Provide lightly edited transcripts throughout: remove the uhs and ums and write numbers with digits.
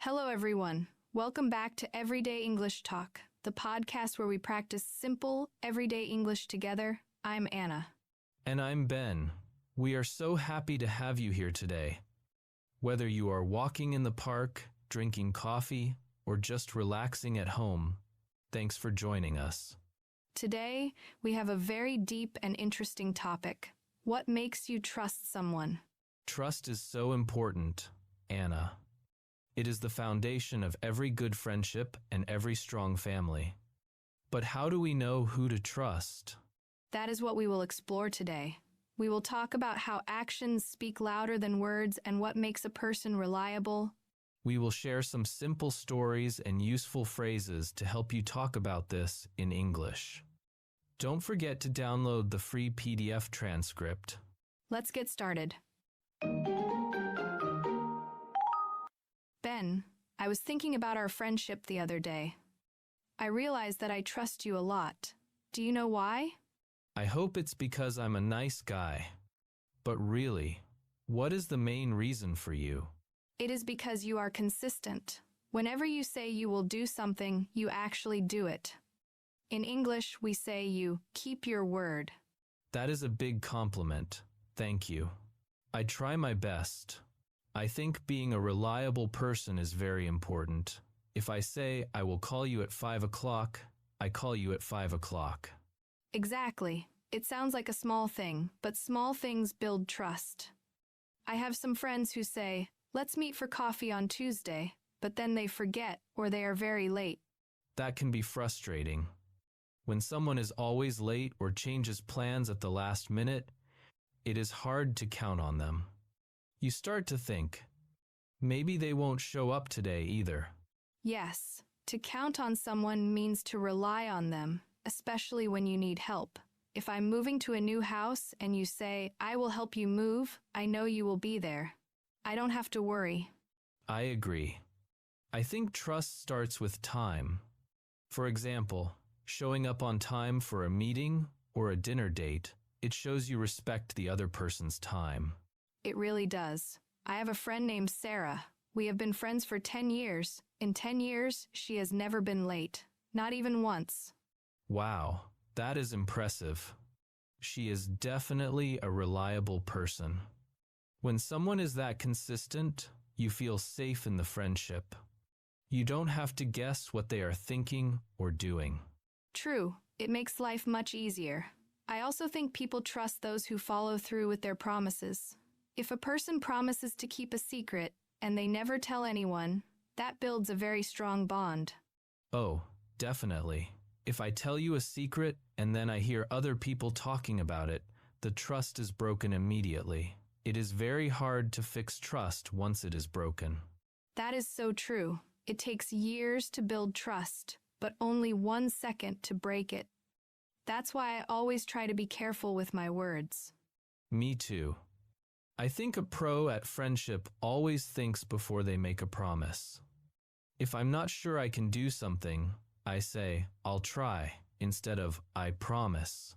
Hello, everyone. Welcome back to Everyday English Talk, the podcast where we practice simple, everyday English together. I'm Anna. And I'm Ben. We are so happy to have you here today. Whether you are walking in the park, drinking coffee, or just relaxing at home, thanks for joining us. Today, we have a very deep and interesting topic. What makes you trust someone? Trust is so important, Anna. It is the foundation of every good friendship and every strong family. But how do we know who to trust? That is what we will explore today. We will talk about how actions speak louder than words and what makes a person reliable. We will share some simple stories and useful phrases to help you talk about this in English. Don't forget to download the free PDF transcript. Let's get started. Ben, I was thinking about our friendship the other day. I realized that I trust you a lot. Do you know why? I hope it's because I'm a nice guy. But really, what is the main reason for you? It is because you are consistent. Whenever you say you will do something, you actually do it. In English, we say you keep your word. That is a big compliment. Thank you. I try my best. I think being a reliable person is very important. If I say I will call you at 5 o'clock, I call you at 5 o'clock. Exactly. It sounds like a small thing, but small things build trust. I have some friends who say, "Let's meet for coffee on Tuesday," but then they forget or they are very late. That can be frustrating. When someone is always late or changes plans at the last minute, it is hard to count on them. You start to think, maybe they won't show up today either. Yes, to count on someone means to rely on them, especially when you need help. If I'm moving to a new house and you say, "I will help you move," I know you will be there. I don't have to worry. I agree. I think trust starts with time. For example, showing up on time for a meeting or a dinner date, it shows you respect the other person's time. It really does. I have a friend named Sarah. We have been friends for 10 years. In 10 years, she has never been late. Not even once. Wow, that is impressive. She is definitely a reliable person. When someone is that consistent, you feel safe in the friendship. You don't have to guess what they are thinking or doing. True, it makes life much easier. I also think people trust those who follow through with their promises. If a person promises to keep a secret and they never tell anyone, that builds a very strong bond. Oh, definitely. If I tell you a secret and then I hear other people talking about it, the trust is broken immediately. It is very hard to fix trust once it is broken. That is so true. It takes years to build trust, but only 1 second to break it. That's why I always try to be careful with my words. Me too. I think a pro at friendship always thinks before they make a promise. If I'm not sure I can do something, I say, "I'll try," instead of "I promise."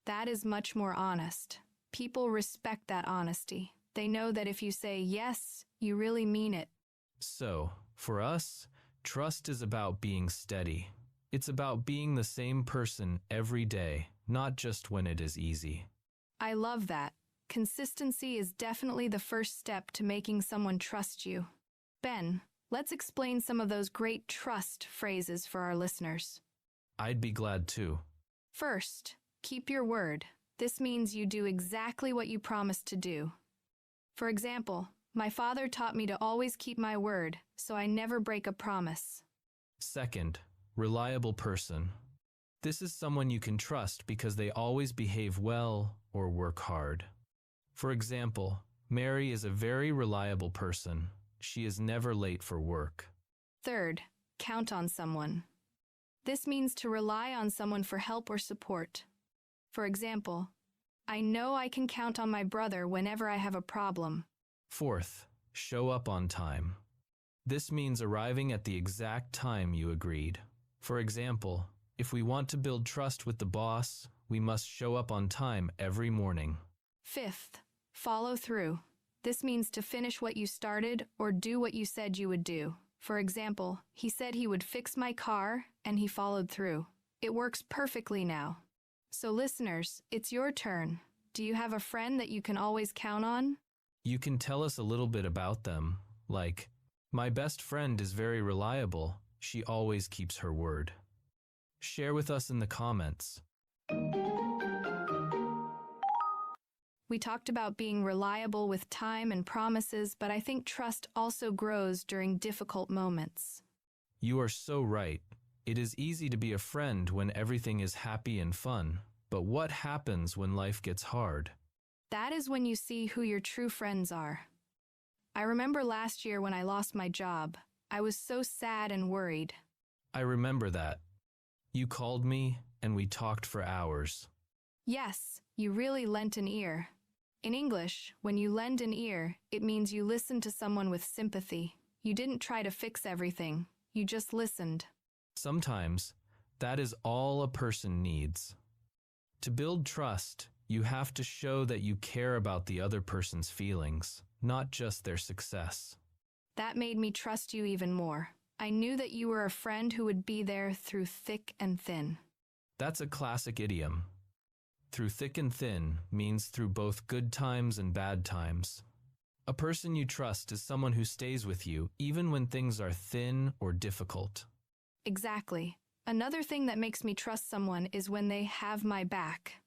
That is much more honest. People respect that honesty. They know that if you say yes, you really mean it. So, for us, trust is about being steady. It's about being the same person every day, not just when it is easy. I love that. Consistency is definitely the first step to making someone trust you. Ben, let's explain some of those great trust phrases for our listeners. I'd be glad to. First, keep your word. This means you do exactly what you promised to do. For example, my father taught me to always keep my word, so I never break a promise. Second, reliable person. This is someone you can trust because they always behave well or work hard. For example, Mary is a very reliable person. She is never late for work. Third, count on someone. This means to rely on someone for help or support. For example, I know I can count on my brother whenever I have a problem. Fourth, show up on time. This means arriving at the exact time you agreed. For example, if we want to build trust with the boss, we must show up on time every morning. Fifth, follow through. This means to finish what you started or do what you said you would do. For example, he said he would fix my car, and he followed through. It works perfectly now. So listeners, it's your turn. Do you have a friend that you can always count on? You can tell us a little bit about them, like, my best friend is very reliable. She always keeps her word. Share with us in the comments. We talked about being reliable with time and promises, but I think trust also grows during difficult moments. You are so right. It is easy to be a friend when everything is happy and fun, but what happens when life gets hard? That is when you see who your true friends are. I remember last year when I lost my job. I was so sad and worried. I remember that. You called me and we talked for hours. Yes, you really lent an ear. In English, when you lend an ear, it means you listen to someone with sympathy. You didn't try to fix everything. You just listened. Sometimes, that is all a person needs. To build trust, you have to show that you care about the other person's feelings, not just their success. That made me trust you even more. I knew that you were a friend who would be there through thick and thin. That's a classic idiom. Through thick and thin means through both good times and bad times. A person you trust is someone who stays with you even when things are thin or difficult. Exactly. Another thing that makes me trust someone is when they have my back.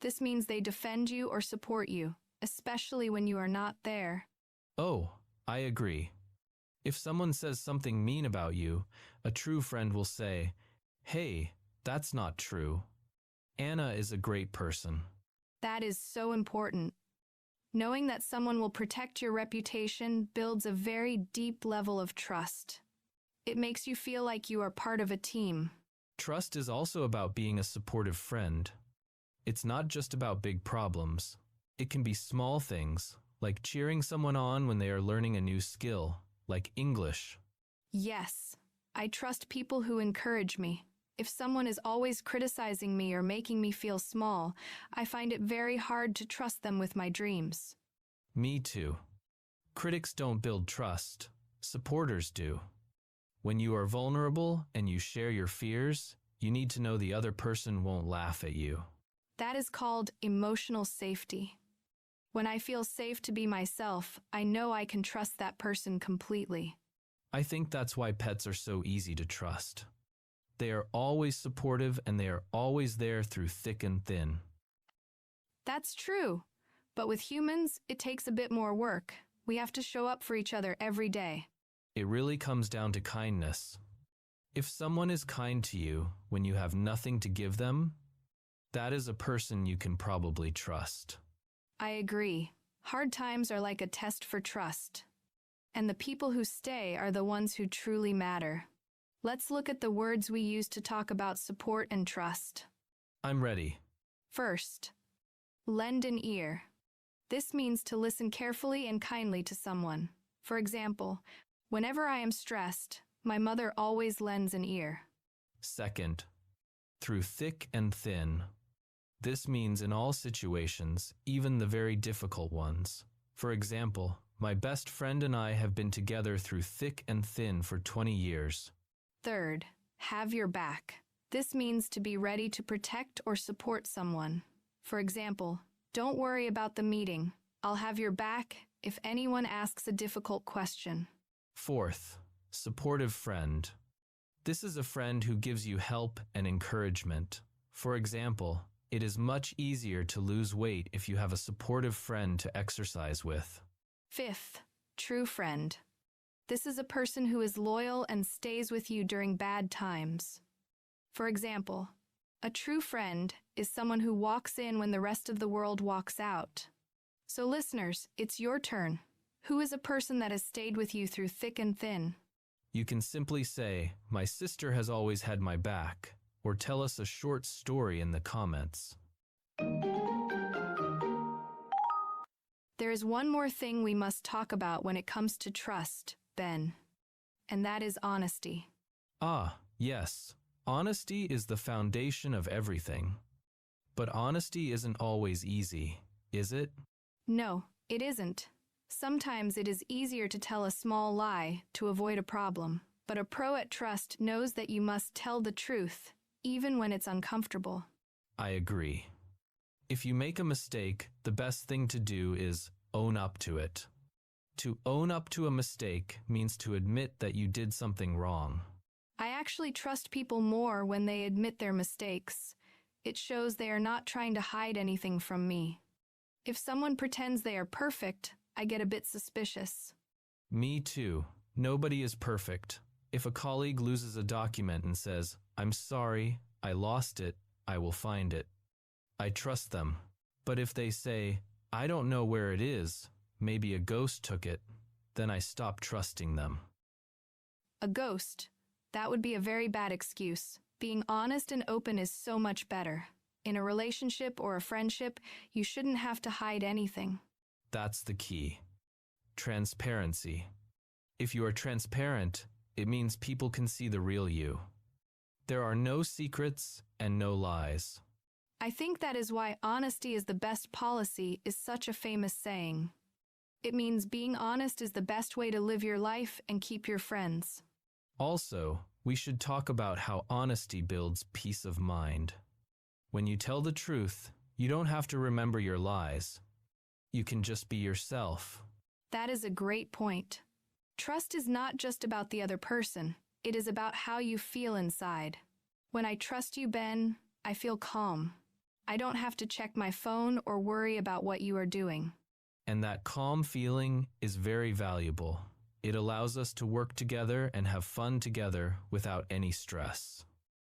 This means they defend you or support you, especially when you are not there. Oh, I agree. If someone says something mean about you, a true friend will say, "Hey, that's not true. Anna is a great person." That is so important. Knowing that someone will protect your reputation builds a very deep level of trust. It makes you feel like you are part of a team. Trust is also about being a supportive friend. It's not just about big problems. It can be small things, like cheering someone on when they are learning a new skill, like English. Yes, I trust people who encourage me. If someone is always criticizing me or making me feel small, I find it very hard to trust them with my dreams. Me too. Critics don't build trust. Supporters do. When you are vulnerable and you share your fears, you need to know the other person won't laugh at you. That is called emotional safety. When I feel safe to be myself, I know I can trust that person completely. I think that's why pets are so easy to trust. They are always supportive and they are always there through thick and thin. That's true. But with humans, it takes a bit more work. We have to show up for each other every day. It really comes down to kindness. If someone is kind to you when you have nothing to give them, that is a person you can probably trust. I agree. Hard times are like a test for trust. And the people who stay are the ones who truly matter. Let's look at the words we use to talk about support and trust. I'm ready. First, lend an ear. This means to listen carefully and kindly to someone. For example, whenever I am stressed, my mother always lends an ear. Second, through thick and thin. This means in all situations, even the very difficult ones. For example, my best friend and I have been together through thick and thin for 20 years. Third, have your back. This means to be ready to protect or support someone. For example, don't worry about the meeting. I'll have your back if anyone asks a difficult question. Fourth, supportive friend. This is a friend who gives you help and encouragement. For example, it is much easier to lose weight if you have a supportive friend to exercise with. Fifth, true friend. This is a person who is loyal and stays with you during bad times. For example, a true friend is someone who walks in when the rest of the world walks out. So listeners, it's your turn. Who is a person that has stayed with you through thick and thin? You can simply say, "My sister has always had my back," or tell us a short story in the comments. There is one more thing we must talk about when it comes to trust, Ben, and that is honesty. Ah, yes. Honesty is the foundation of everything. But honesty isn't always easy, is it? No, it isn't. Sometimes it is easier to tell a small lie to avoid a problem, but a pro at trust knows that you must tell the truth, even when it's uncomfortable. I agree. If you make a mistake, the best thing to do is own up to it. To own up to a mistake means to admit that you did something wrong. I actually trust people more when they admit their mistakes. It shows they are not trying to hide anything from me. If someone pretends they are perfect, I get a bit suspicious. Me too. Nobody is perfect. If a colleague loses a document and says, "I'm sorry, I lost it, I will find it," I trust them. But if they say, "I don't know where it is, maybe a ghost took it," then I stop trusting them. A ghost. That would be a very bad excuse. Being honest and open is so much better. In a relationship or a friendship, you shouldn't have to hide anything. That's the key. Transparency. If you are transparent, it means people can see the real you. There are no secrets and no lies. I think that is why honesty is the best policy is such a famous saying. It means being honest is the best way to live your life and keep your friends. Also, we should talk about how honesty builds peace of mind. When you tell the truth, you don't have to remember your lies. You can just be yourself. That is a great point. Trust is not just about the other person. It is about how you feel inside. When I trust you, Ben, I feel calm. I don't have to check my phone or worry about what you are doing. And that calm feeling is very valuable. It allows us to work together and have fun together without any stress.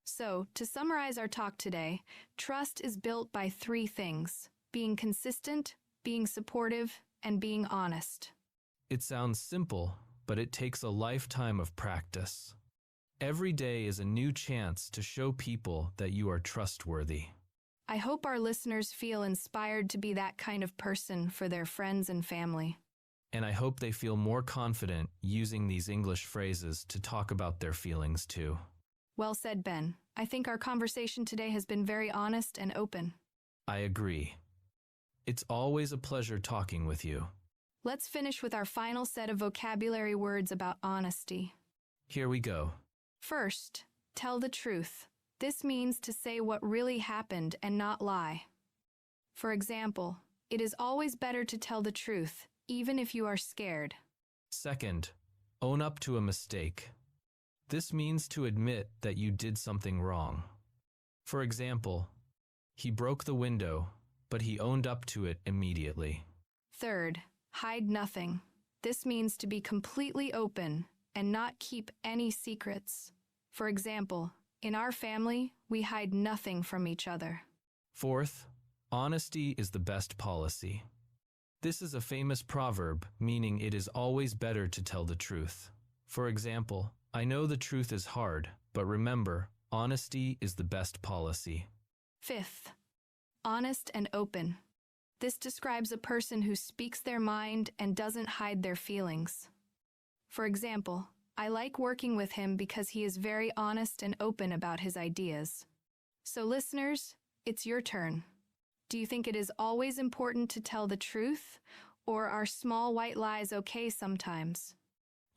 So, to summarize our talk today, trust is built by 3 things: being consistent, being supportive, and being honest. It sounds simple, but it takes a lifetime of practice. Every day is a new chance to show people that you are trustworthy. I hope our listeners feel inspired to be that kind of person for their friends and family. And I hope they feel more confident using these English phrases to talk about their feelings too. Well said, Ben. I think our conversation today has been very honest and open. I agree. It's always a pleasure talking with you. Let's finish with our final set of vocabulary words about honesty. Here we go. First, tell the truth. This means to say what really happened and not lie. For example, it is always better to tell the truth, even if you are scared. Second, own up to a mistake. This means to admit that you did something wrong. For example, he broke the window, but he owned up to it immediately. Third, hide nothing. This means to be completely open and not keep any secrets. For example, in our family, we hide nothing from each other. Fourth, honesty is the best policy. This is a famous proverb, meaning it is always better to tell the truth. For example, I know the truth is hard, but remember, honesty is the best policy. Fifth, honest and open. This describes a person who speaks their mind and doesn't hide their feelings. For example, I like working with him because he is very honest and open about his ideas. So listeners, it's your turn. Do you think it is always important to tell the truth, or are small white lies okay sometimes?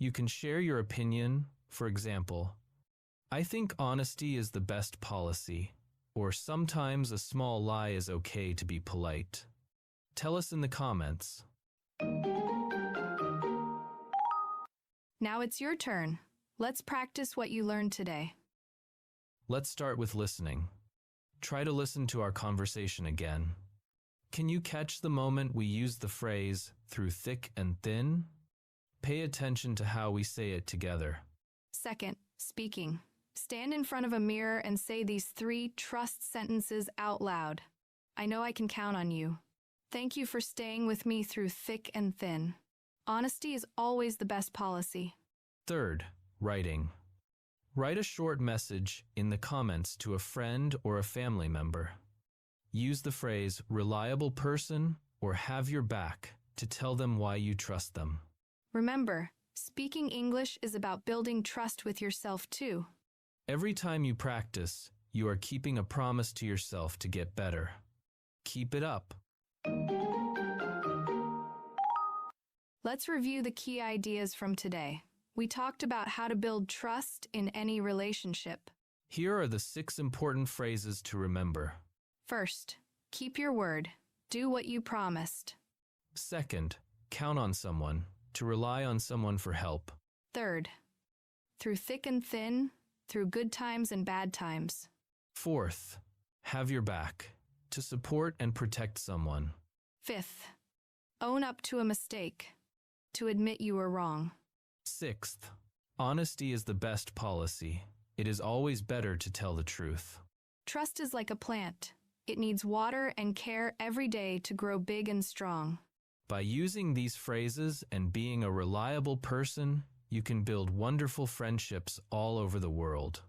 You can share your opinion. For example, I think honesty is the best policy, or sometimes a small lie is okay to be polite. Tell us in the comments. Now it's your turn. Let's practice what you learned today. Let's start with listening. Try to listen to our conversation again. Can you catch the moment we use the phrase through thick and thin? Pay attention to how we say it together. Second, speaking. Stand in front of a mirror and say these 3 trust sentences out loud. I know I can count on you. Thank you for staying with me through thick and thin. Honesty is always the best policy. Third, writing. Write a short message in the comments to a friend or a family member. Use the phrase reliable person or have your back to tell them why you trust them. Remember, speaking English is about building trust with yourself too. Every time you practice, you are keeping a promise to yourself to get better. Keep it up. Let's review the key ideas from today. We talked about how to build trust in any relationship. Here are the 6 important phrases to remember. First, keep your word. Do what you promised. Second, count on someone, to rely on someone for help. Third, through thick and thin, through good times and bad times. Fourth, have your back, to support and protect someone. Fifth, own up to a mistake, to admit you were wrong. Sixth, honesty is the best policy. It is always better to tell the truth. Trust is like a plant. It needs water and care every day to grow big and strong. By using these phrases and being a reliable person, you can build wonderful friendships all over the world.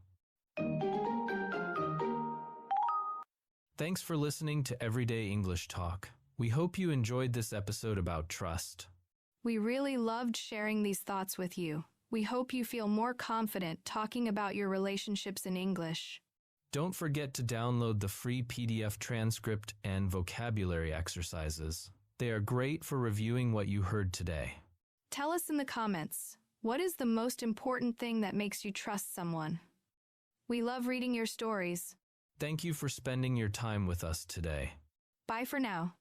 Thanks for listening to Everyday English Talk. We hope you enjoyed this episode about trust. We really loved sharing these thoughts with you. We hope you feel more confident talking about your relationships in English. Don't forget to download the free PDF transcript and vocabulary exercises. They are great for reviewing what you heard today. Tell us in the comments, what is the most important thing that makes you trust someone? We love reading your stories. Thank you for spending your time with us today. Bye for now.